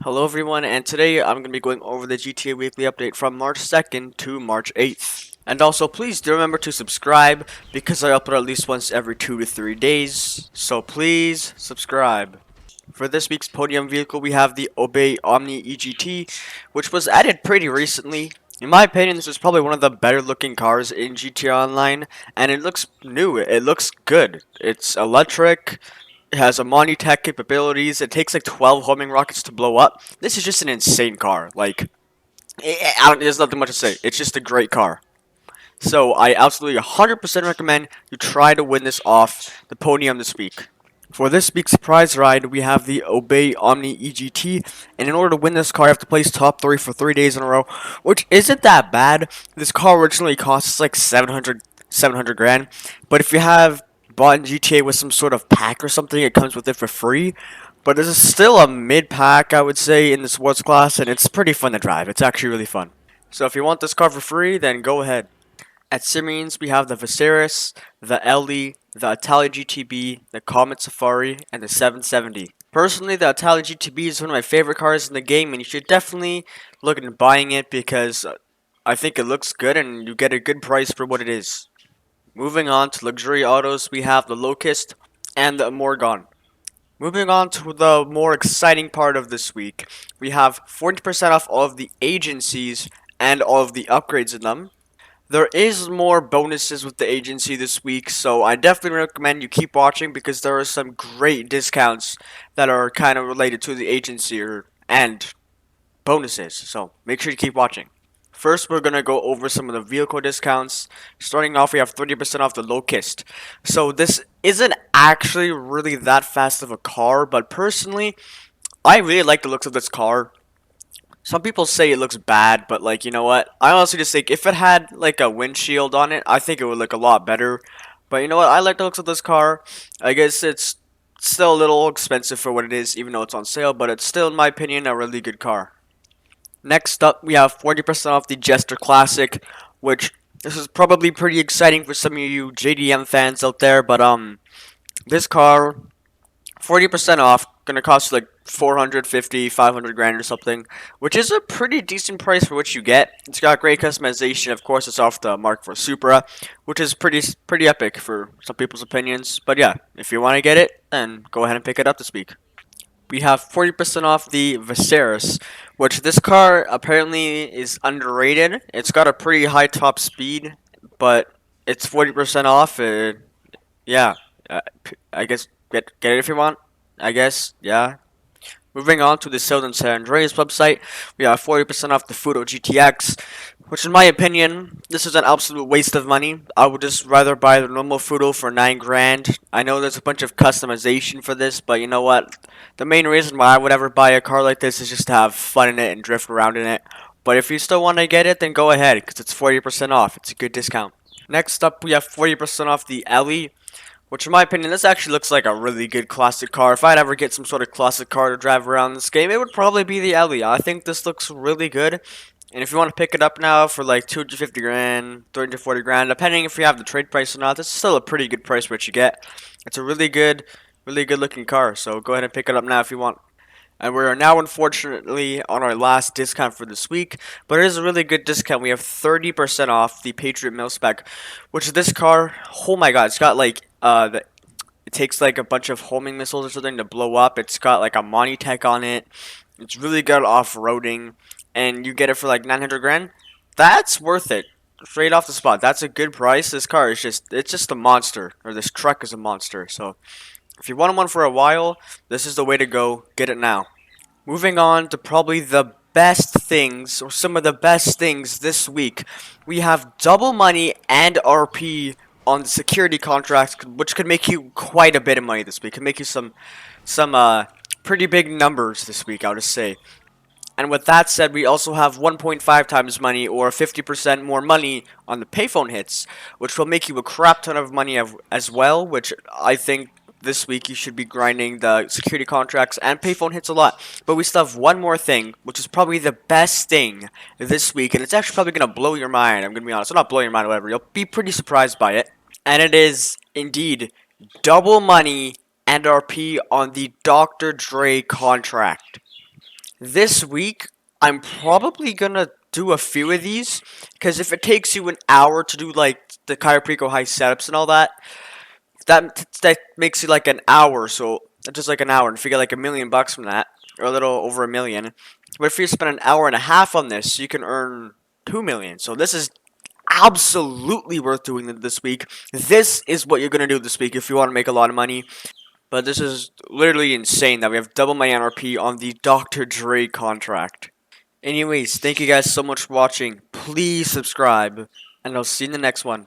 Hello everyone, and today I'm going to be going over the GTA Weekly Update from March 2nd to March 8th. And also, please do remember to subscribe, because I upload at least once every 2 to 3 days, so please subscribe. For this week's podium vehicle, we have the Obey Omni EGT, which was added pretty recently. In my opinion, this is probably one of the better looking cars in GTA Online, and it looks new, it looks good. It's electric, it has Amani tech capabilities. It takes like 12 homing rockets to blow up. This is just an insane car. Like, there's nothing much to say. It's just a great car. So I absolutely 100% recommend you try to win this off the podium this week. For this week's prize ride, we have the Obey Omni EGT, and in order to win this car, you have to place top 3 for 3 days in a row, which isn't that bad. This car originally costs like 700 grand, but if you have bought GTA with some sort of pack or something, it comes with it for free. But this is still a mid pack, I would say, in the sports class, and it's pretty fun to drive. It's actually really fun. So if you want this car for free, then go ahead. At Simeon's, we have the Viserys, the LE, the Italia GTB, the Comet Safari, and the 770. Personally, the Italia GTB is one of my favorite cars in the game, and you should definitely look into buying it because I think it looks good and you get a good price for what it is. Moving on to luxury autos, we have the Locust and the Morgan. Moving on to the more exciting part of this week, we have 40% off all of the agencies and all of the upgrades in them. There is more bonuses with the agency this week, so I definitely recommend you keep watching because there are some great discounts that are kind of related to the agency and bonuses, so make sure you keep watching. First, we're going to go over some of the vehicle discounts. Starting off, we have 30% off the Locust. So this isn't actually really that fast of a car, but personally, I really like the looks of this car. Some people say it looks bad, but like, you know what? I honestly just think if it had like a windshield on it, I think it would look a lot better. But you know what? I like the looks of this car. I guess it's still a little expensive for what it is, even though it's on sale, but it's still, in my opinion, a really good car. Next up, we have 40% off the Jester Classic, which this is probably pretty exciting for some of you JDM fans out there, but this car, 40% off, gonna cost you like 450, 500 grand or something, which is a pretty decent price for what you get. It's got great customization. Of course, it's off the Mark IV Supra, which is pretty epic for some people's opinions. But yeah, if you want to get it, then go ahead and pick it up this week. We have 40% off the Viserys, which this car apparently is underrated. It's got a pretty high top speed, but it's 40% off. Yeah, uh, I guess get it if you want. I guess, yeah. Moving on to the Seoul and San Andreas website, we have 40% off the Futo GTX, which in my opinion, this is an absolute waste of money. I would just rather buy the normal Futo for 9 grand. I know there's a bunch of customization for this, but you know what? The main reason why I would ever buy a car like this is just to have fun in it and drift around in it. But if you still want to get it, then go ahead, because it's 40% off. It's a good discount. Next up, we have 40% off the LE, which in my opinion, this actually looks like a really good classic car. If I'd ever get some sort of classic car to drive around this game, it would probably be the Ellie. I think this looks really good. And if you want to pick it up now for like 250 grand, 340 grand, depending if you have the trade price or not, this is still a pretty good price for what you get. It's a really good looking car. So go ahead and pick it up now if you want. And we are now unfortunately on our last discount for this week, but it is a really good discount. We have 30% off the Patriot Mil Spec, which is this car. Oh my god, it's got like it takes like a bunch of homing missiles or something to blow up. It's got like a Monty tech on it. It's really good off-roading, and you get it for like 900 grand. That's worth it. Straight off the spot. That's a good price. This car is it's just a monster, or this truck is a monster. So if you wanted one for a while, this is the way to go. Get it now. Moving on to probably the best things, or some of the best things this week. We have double money and RP on the security contracts, which could make you quite a bit of money this week. Could make you some pretty big numbers this week, I would say. And with that said, we also have 1.5 times money, or 50% more money on the payphone hits, which will make you a crap ton of money as well, which I think this week you should be grinding the security contracts and payphone hits a lot. But we still have one more thing, which is probably the best thing this week, and it's actually probably going to blow your mind. I'm going to be honest. It'll not blow your mind, whatever. You'll be pretty surprised by it. And it is, indeed, double money and RP on the Dr. Dre contract. This week, I'm probably gonna do a few of these, because if it takes you an hour to do like the Chiropractic high setups and all that, that makes you like an hour. So just like an hour, and if you get like $1,000,000 from that, or a little over 1,000,000. But if you spend an hour and a half on this, you can earn 2,000,000. So this is absolutely worth doing this week. This is what you're gonna do this week if you want to make a lot of money. But this is literally insane that we have double my NRP on the Dr. Dre contract. Anyways, thank you guys so much for watching. Please subscribe, and I'll see you in the next one.